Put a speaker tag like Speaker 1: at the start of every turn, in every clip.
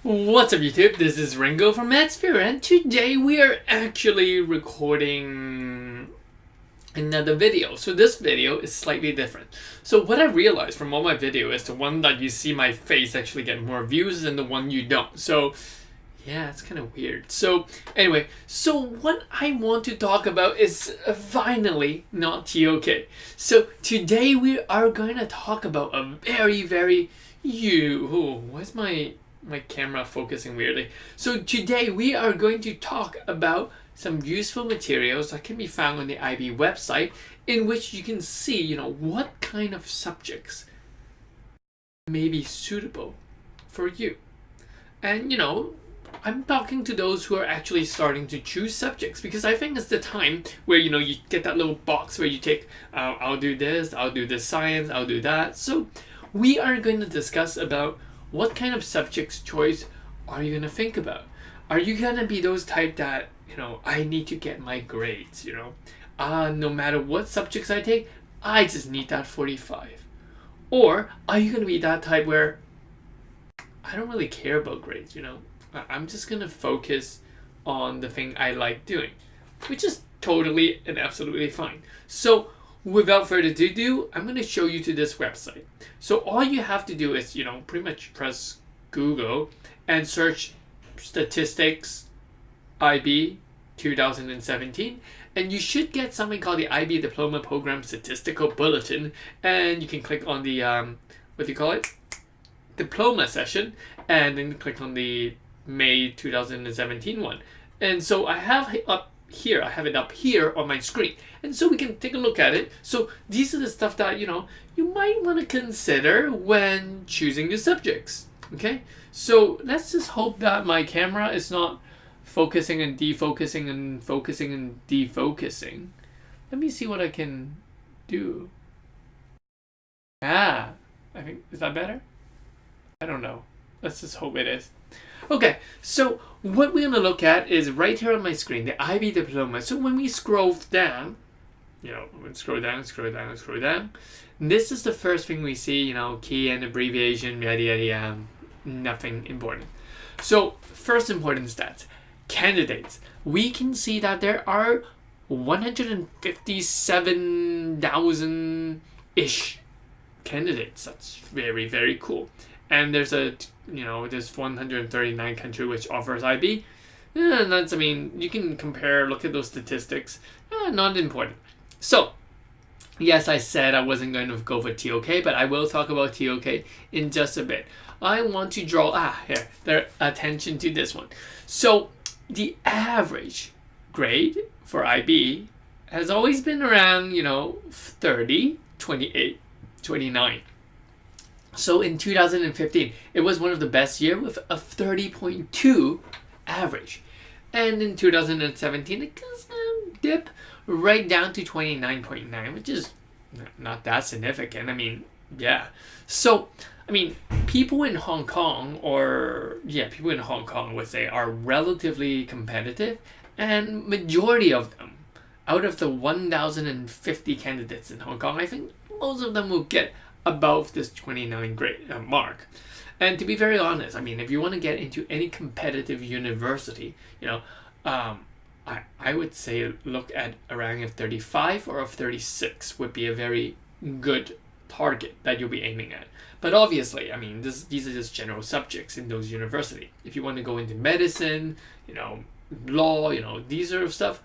Speaker 1: What's up YouTube, this is Ringo from Madsphere and today we are actually recording another video. So this video is slightly different. So what I realized from all my videos is the one that you see my face actually get more views than the one you don't. So yeah, it's kind of weird. So anyway, so what I want to talk about is finally not TOK. So today we are going to talk about a very where's my camera focusing weirdly. So today we are going to talk about some useful materials that can be found on the IB website in which you can see, what kind of subjects may be suitable for you. And, I'm talking to those who are actually starting to choose subjects because I think it's the time where, you get that little box where you take, I'll do this science, I'll do that. So we are going to discuss about what kind of subjects choice are you going to think about? Are you going to be those type that, I need to get my grades, no matter what subjects I take, I just need that 45. Or are you going to be that type where I don't really care about grades, I'm just going to focus on the thing I like doing, which is totally and absolutely fine. So without further ado, I'm going to show you to this website. So all you have to do is, pretty much press Google and search Statistics IB 2017, and you should get something called the IB Diploma Program Statistical Bulletin, and you can click on the Diploma session, and then click on the May 2017 one. And so I have it up here on my screen, and so we can take a look at it. So these are the stuff that you might want to consider when choosing your subjects. Okay, so let's just hope that my camera is not focusing and defocusing and focusing and defocusing. Let me see what I can do. I think, is that better? I don't know. Let's just hope it is. Okay, so what we're going to look at is right here on my screen, the IB Diploma. So when we scroll down, scroll down, this is the first thing we see, key and abbreviation, yada, nothing important. So first important stats, candidates. We can see that there are 157,000-ish candidates. That's very cool. And there's there's 139 country which offers IB. And that's, you can compare, look at those statistics. Not important. So, yes, I said I wasn't going to go for TOK, but I will talk about TOK in just a bit. I want to draw their attention to this one. So, the average grade for IB has always been around, 30, 28, 29. So in 2015, it was one of the best years with a 30.2 average. And in 2017, it dipped right down to 29.9, which is not that significant. So, people in Hong Kong would say are relatively competitive, and majority of them, out of the 1,050 candidates in Hong Kong, I think most of them will get above this 29 grade mark. And to be very honest, if you want to get into any competitive university, I would say look at around a 35 or a 36 would be a very good target that you'll be aiming at. But obviously, these are just general subjects in those universities. If you want to go into medicine, law, these sort of stuff,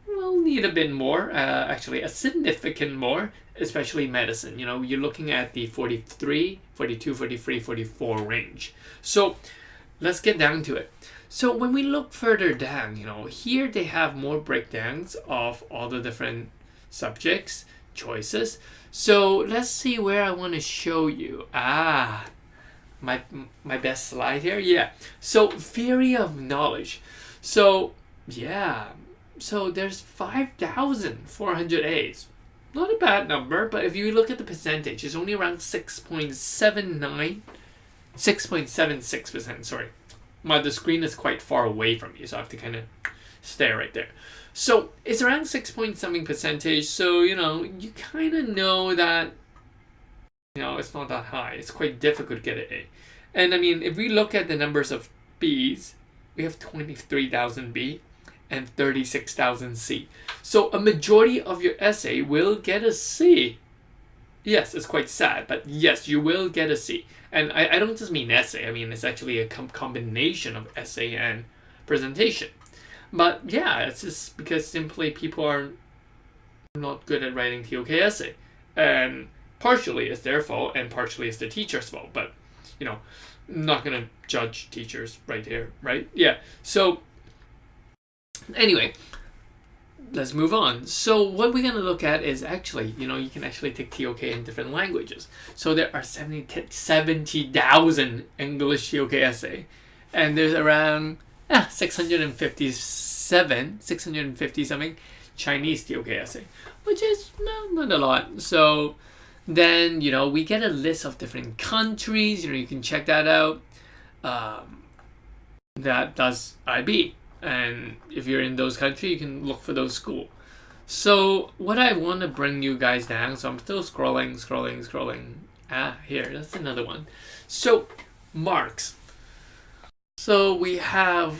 Speaker 1: we'll need a bit more, actually a significant more, especially medicine. You're looking at the 43, 42, 43, 44 range. So let's get down to it. So when we look further down, here they have more breakdowns of all the different subjects, choices. So let's see where I want to show you. My best slide here. Yeah. So theory of knowledge. So so there's 5,400 A's. Not a bad number, but if you look at the percentage, it's only around 6.76%, sorry. The screen is quite far away from me, so I have to kind of stare right there. So it's around 6-point-something percentage, so, you kind of know that, it's not that high. It's quite difficult to get an A. And I mean, if we look at the numbers of B's, we have 23,000 B and 36,000 C. So a majority of your essay will get a C. Yes, it's quite sad, but yes, you will get a C. And I don't just mean essay. I mean, it's actually a combination of essay and presentation. But yeah, it's just because simply people are not good at writing TOK essay. And partially it's their fault and partially it's the teacher's fault. But, you know, I'm not going to judge teachers right here, right? Yeah. So, anyway, let's move on. So what we're going to look at is actually, you know, you can actually take TOK in different languages. So there are 70,000 English TOK essay. And there's around 650 something Chinese TOK essay, which is not a lot. So then, you know, we get a list of different countries. You know, you can check that out. That does IB. And if you're in those countries, you can look for those schools. So what I want to bring you guys down, so I'm still scrolling. Here, that's another one. So marks. So we have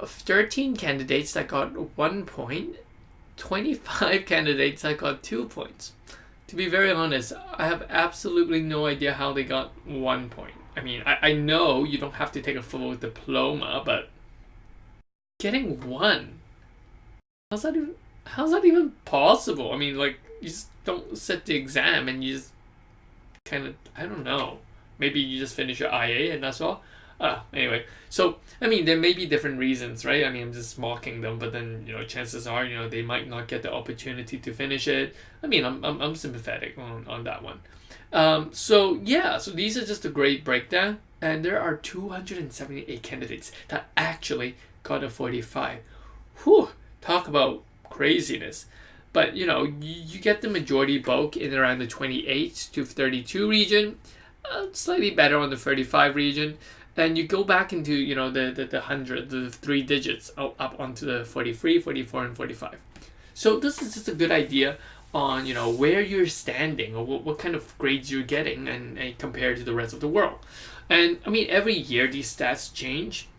Speaker 1: 13 candidates that got 1 point, 25 candidates that got 2 points. To be very honest, I have absolutely no idea how they got 1 point. I mean, I know you don't have to take a full diploma, but getting one, how's that even possible? I mean, like, you just don't sit the exam and you just kind of, I don't know, maybe you just finish your IA and that's all. Anyway, so I mean, there may be different reasons, right? I mean, I'm just mocking them, but then, you know, chances are, you know, they might not get the opportunity to finish it. I mean, I'm sympathetic on that one. So yeah, so these are just a great breakdown, and there are 278 candidates that actually got a 45. Whew, talk about craziness. But you know, you get the majority bulk in around the 28 to 32 region, slightly better on the 35 region. Then you go back into, you know, the 100, the 3 digits up onto the 43, 44, and 45. So this is just a good idea on, you know, where you're standing or what kind of grades you're getting and compared to the rest of the world. And I mean, every year these stats change,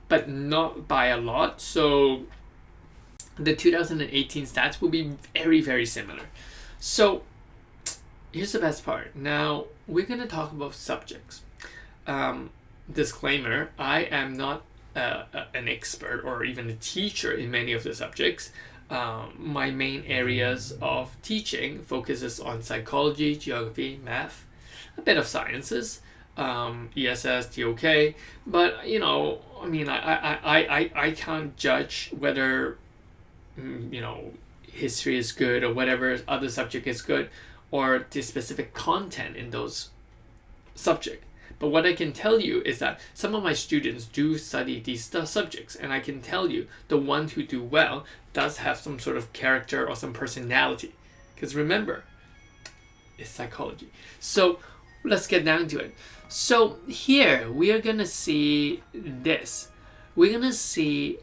Speaker 1: but not by a lot. So the 2018 stats will be very, very similar. So here's the best part. Now we're going to talk about subjects. Disclaimer, I am not an expert or even a teacher in many of the subjects. My main areas of teaching focuses on psychology, geography, math, a bit of sciences, ESS, TOK, but you know, I mean, I can't judge whether, you know, history is good or whatever other subject is good, or the specific content in those subjects. But what I can tell you is that some of my students do study these subjects, and I can tell you the ones who do well does have some sort of character or some personality. Because remember, it's psychology. So let's get down to it. So here we are going to see this. We're going to see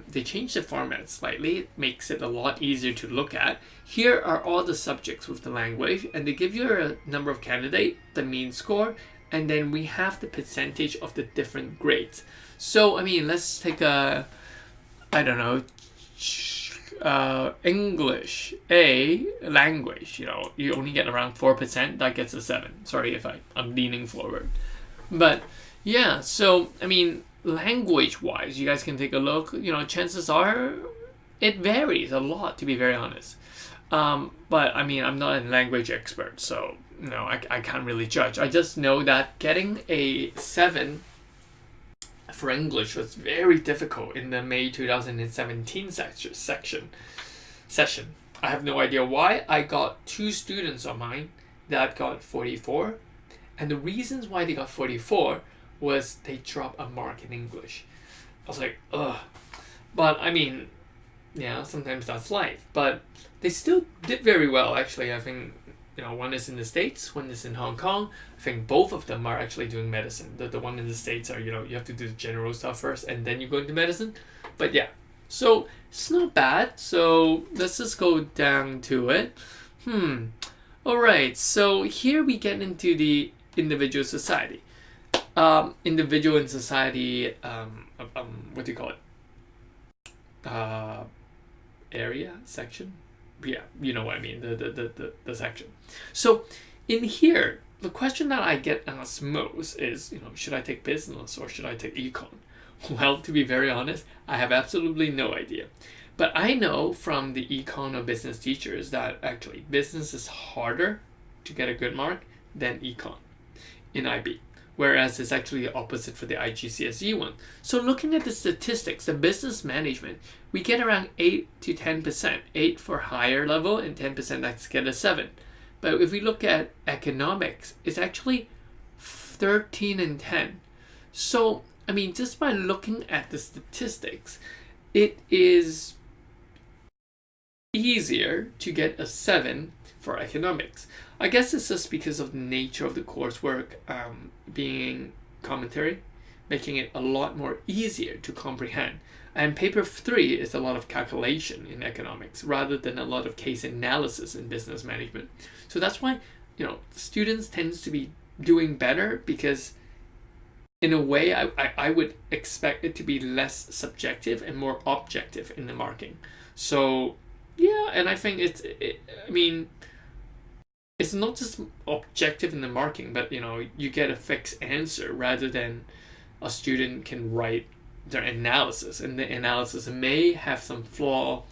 Speaker 1: they changed the format slightly. It makes it a lot easier to look at. Here are all the subjects with the language, and they give you a number of candidates, the mean score, and then we have the percentage of the different grades. So, I mean, let's take a, I don't know, English, A, language, you know, you only get around 4%, that gets a 7. Sorry if I'm leaning forward. But, yeah, so, I mean, language-wise, you guys can take a look, you know, chances are it varies a lot, to be very honest. But, I mean, I'm not a language expert, so no, I can't really judge. I just know that getting a 7 for English was very difficult in the May 2017 session. I have no idea why. I got 2 students of mine that got 44, and the reasons why they got 44 was they dropped a mark in English. I was like, ugh. But I mean, yeah, sometimes that's life. But they still did very well, actually. I think, you know, one is in the States, one is in Hong Kong. I think both of them are actually doing medicine. The one in the States are, you know, you have to do the general stuff first and then you go into medicine. But yeah, so it's not bad. So let's just go down to it. Alright, so here we get into the individual society. individual in society, what do you call it? Area section. Yeah, you know what I mean. The section. So in here, the question that I get asked most is, should I take business or should I take econ? Well, to be very honest, I have absolutely no idea. But I know from the econ or business teachers that actually business is harder to get a good mark than econ in IB. Whereas it's actually the opposite for the IGCSE one. So looking at the statistics, the business management, we get around 8 to 10%. 8 for higher level and 10% that's get a 7. But if we look at economics, it's actually 13 and 10. So, I mean, just by looking at the statistics, it is easier to get a 7 for economics. I guess it's just because of the nature of the coursework being commentary, making it a lot more easier to comprehend. And paper 3 is a lot of calculation in economics rather than a lot of case analysis in business management. So that's why, students tends to be doing better because in a way I would expect it to be less subjective and more objective in the marking. So yeah, and I think it's not just objective in the marking, but you get a fixed answer rather than a student can write their analysis, and the analysis may have some flaw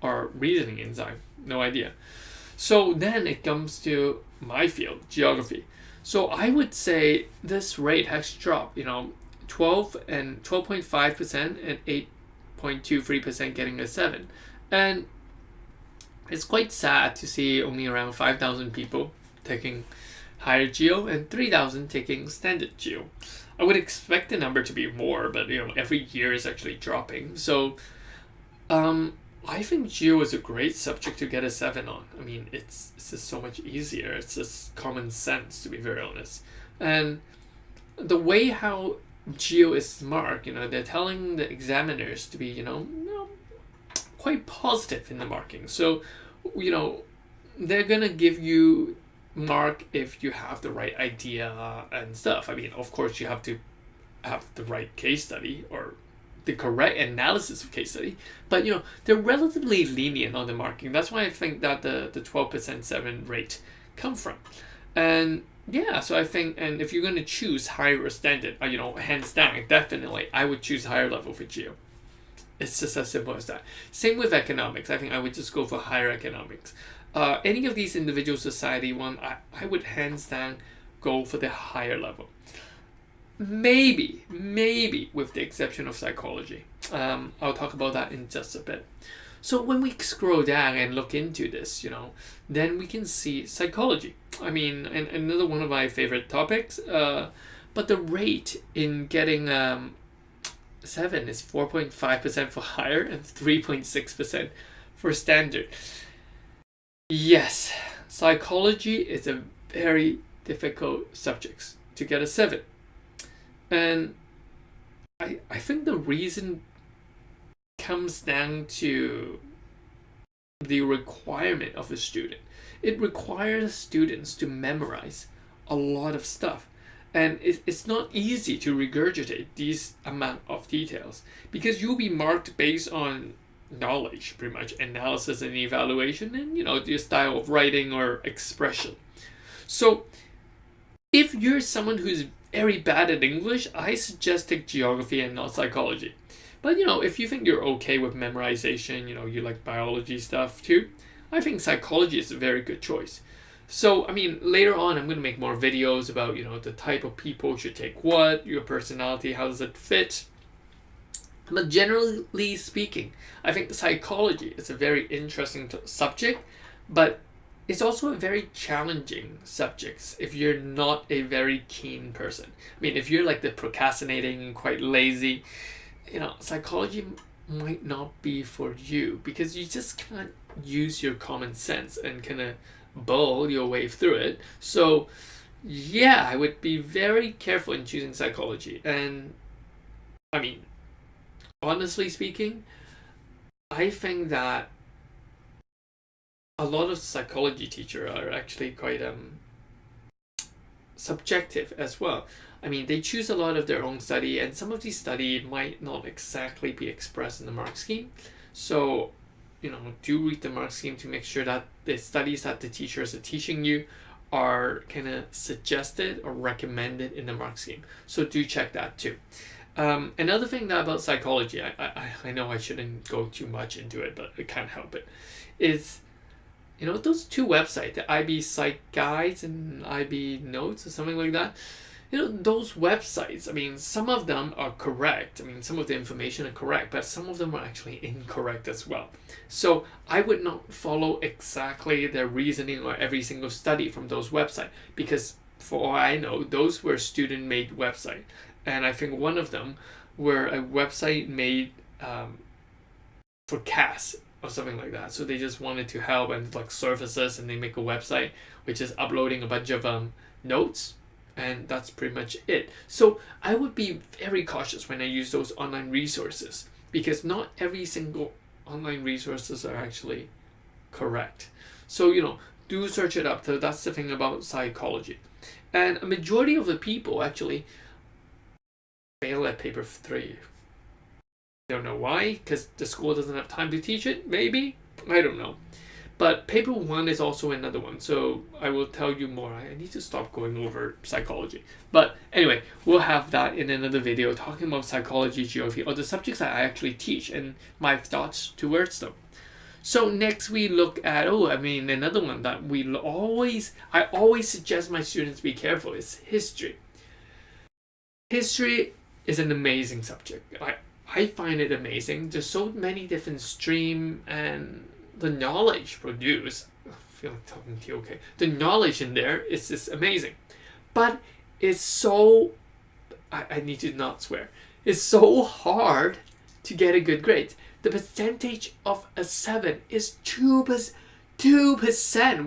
Speaker 1: or reasoning inside. No idea. So then it comes to my field, geography. So I would say this rate has dropped. 12.5% and 8.23% getting a 7, and it's quite sad to see only around 5,000 people taking higher geo and 3,000 taking standard geo. I would expect the number to be more, but every year is actually dropping. So I think geo is a great subject to get a 7 on. I mean, it's just so much easier. It's just common sense, to be very honest. And the way how geo is marked, they're telling the examiners to be, quite positive in the marking. So, they're gonna give you mark if you have the right idea and stuff. I mean, of course, you have to have the right case study or the correct analysis of case study, but they're relatively lenient on the marking. That's why I think that the 12% 7 rate come from. And yeah, so I think, and if you're going to choose higher or standard, hands down, definitely I would choose higher level for geo. It's just as simple as that. Same with economics. I think I would just go for higher economics. Any of these individual society one, I would hands down go for the higher level. Maybe with the exception of psychology. I'll talk about that in just a bit. So when we scroll down and look into this, then we can see psychology. I mean, and another one of my favorite topics. But the rate in getting 7 is 4.5% for higher and 3.6% for standard. Yes, psychology is a very difficult subject to get a 7. And I think the reason comes down to the requirement of a student. It requires students to memorize a lot of stuff. And it's not easy to regurgitate these amount of details because you'll be marked based on knowledge, pretty much, analysis and evaluation, and your style of writing or expression. So if you're someone who's very bad at English, I suggest take geography and not psychology. But if you think you're okay with memorization, you like biology stuff too, I think psychology is a very good choice. So, I mean, later on, I'm going to make more videos about, the type of people should take what, your personality, how does it fit. But generally speaking, I think psychology is a very interesting subject, but it's also a very challenging subject if you're not a very keen person. I mean, if you're like the procrastinating, quite lazy, psychology might not be for you because you just can't use your common sense and kind of bull your way through it. So yeah, I would be very careful in choosing psychology. And I mean, honestly speaking, I think that a lot of psychology teachers are actually quite subjective as well. I mean, they choose a lot of their own study, and some of these study might not exactly be expressed in the mark scheme. So, do read the mark scheme to make sure that the studies that the teachers are teaching you are kind of suggested or recommended in the mark scheme. So do check that too. Another thing about psychology, I know I shouldn't go too much into it, but I can't help it, is those two websites, the IB Psych Guides and IB Notes or something like that. Those websites, I mean, some of them are correct. I mean, some of the information are correct, but some of them are actually incorrect as well. So I would not follow exactly their reasoning or every single study from those websites, because for all I know, those were student-made websites. And I think one of them were a website made for CAS or something like that. So they just wanted to help and like services, and they make a website which is uploading a bunch of notes. And that's pretty much it. So I would be very cautious when I use those online resources, because not every single online resources are actually correct. So, do search it up. So that's the thing about psychology. And a majority of the people actually fail at paper 3. I don't know why, because the school doesn't have time to teach it, maybe? I don't know. But paper 1 is also another one, so I will tell you more. I need to stop going over psychology. But anyway, we'll have that in another video talking about psychology, geography, or the subjects that I actually teach and my thoughts towards them. So next we look at, another one that I always suggest my students be careful is history. History is an amazing subject. I find it amazing. There's so many different streams, and the knowledge produced, I feel like talking to you, okay. The knowledge in there is just amazing. But it's so, I need to not swear, it's so hard to get a good grade. The percentage of a 7 is 2%.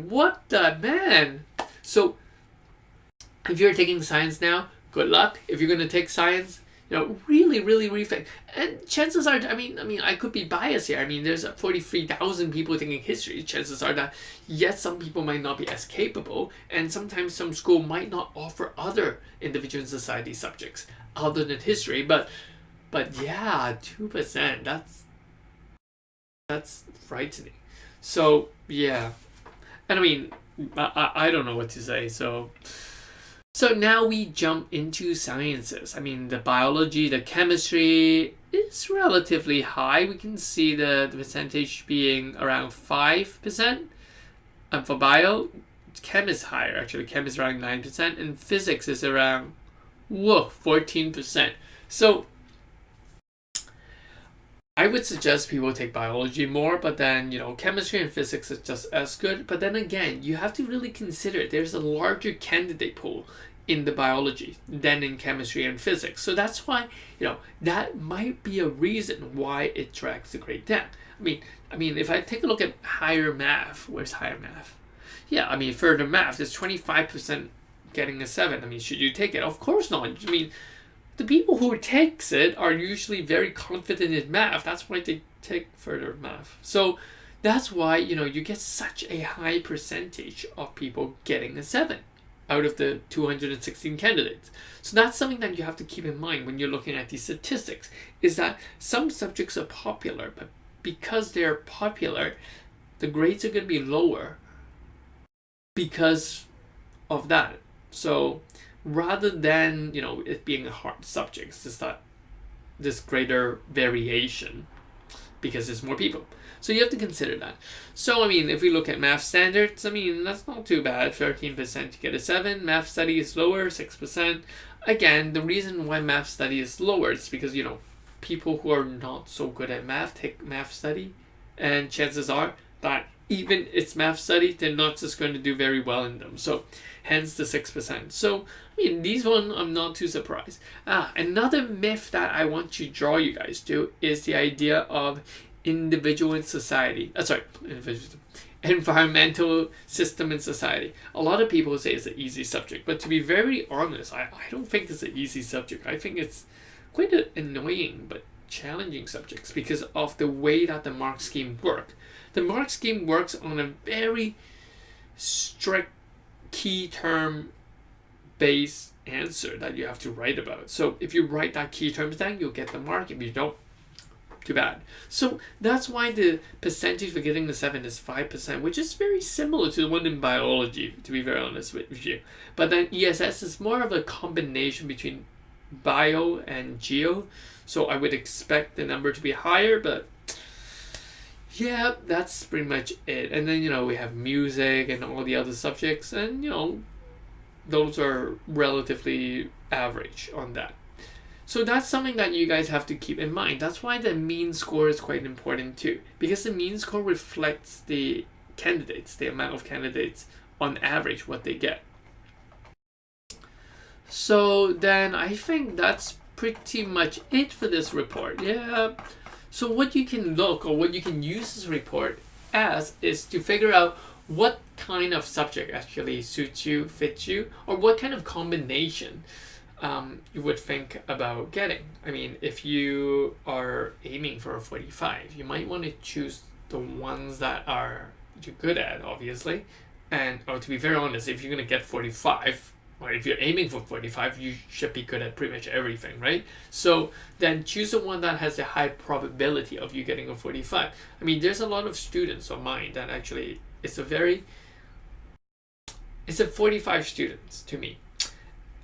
Speaker 1: What the man? So if you're taking science now, good luck. If you're going to take science, really, really rethink. And chances are, I could be biased here. I mean, there's 43,000 people taking history. Chances are that, yes, some people might not be as capable, and sometimes some school might not offer other individual and society subjects other than history. But yeah, 2%. That's frightening. So yeah, and I don't know what to say. So now we jump into sciences. The biology, the chemistry is relatively high. We can see the percentage being around 5%. And for bio, chem is higher actually. Chem is around 9%, and physics is around 14%. So I would suggest people take biology more, but then, chemistry and physics is just as good. But then again, you have to really consider there's a larger candidate pool in the biology than in chemistry and physics. So that's why, that might be a reason why it drags the grade down. If I take a look at higher math, where's higher math? Yeah, further math, there's 25% getting a 7. Should you take it? Of course not. The people who takes it are usually very confident in math. That's why they take further math. So that's why, you get such a high percentage of people getting a 7 out of the 216 candidates. So that's something that you have to keep in mind when you're looking at these statistics, is that some subjects are popular, but because they're popular, the grades are going to be lower because of that. So rather than, it being a hard subject, it's just that this greater variation because there's more people. So you have to consider that. So, if we look at math standards, that's not too bad. 13% to get a 7. Math study is lower, 6%. Again, the reason why math study is lower is because, people who are not so good at math take math study. And chances are that even it's math study, they're not just going to do very well in them. So hence the 6%. So, these one, I'm not too surprised. Another myth that I want to draw you guys to is the idea of individual in society. Environmental system in society. A lot of people say it's an easy subject, but to be very honest, I don't think it's an easy subject. I think it's quite an annoying but challenging subject because of the way that the mark scheme works. The mark scheme works on a very strict key term base answer that you have to write about. So if you write that key terms down, you'll get the mark. If you don't, too bad. So that's why the percentage for getting the 7 is 5%, which is very similar to the one in biology, to be very honest with you. But then ESS is more of a combination between bio and geo. So I would expect the number to be higher, but yeah, that's pretty much it. And then, we have music and all the other subjects, and, those are relatively average on that. So that's something that you guys have to keep in mind. That's why the mean score is quite important too, because the mean score reflects the candidates, the amount of candidates on average, what they get. So then I think that's pretty much it for this report. Yeah. So what you can look, or what you can use this report as, is to figure out what kind of subject actually suits you, fits you, or what kind of combination you would think about getting. I mean, if you are aiming for a 45, you might want to choose the ones that you're good at, obviously. And to be very honest, if you're going to get 45, or if you're aiming for 45, you should be good at pretty much everything, right? So then choose the one that has a high probability of you getting a 45. I mean, there's a lot of students of mine that actually, it's a 45 students to me.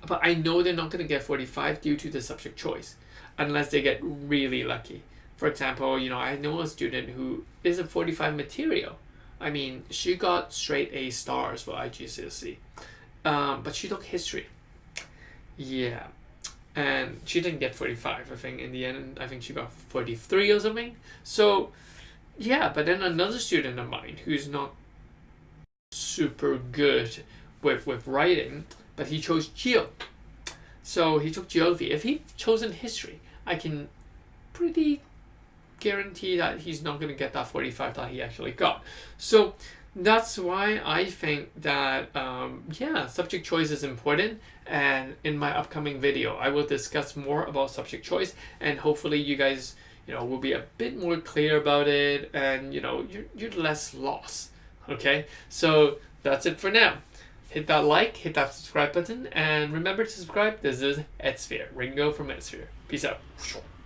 Speaker 1: But I know they're not going to get 45 due to the subject choice, unless they get really lucky. For example, I know a student who is a 45 material. I mean, she got straight A stars for IGCSE, but she took history. Yeah, and she didn't get 45. I think in the end, I think she got 43 or something. So, yeah, but then another student of mine who's not super good with writing, but he chose geo. So he took geography. If he'd chosen history, I can pretty guarantee that he's not going to get that 45 that he actually got. So that's why I think that, subject choice is important. And in my upcoming video, I will discuss more about subject choice. And hopefully you guys, will be a bit more clear about it. And, you're less lost. Okay? So that's it for now. Hit that like, hit that subscribe button, and remember to subscribe. This is Edsphere, Ringo from Edsphere. Peace out.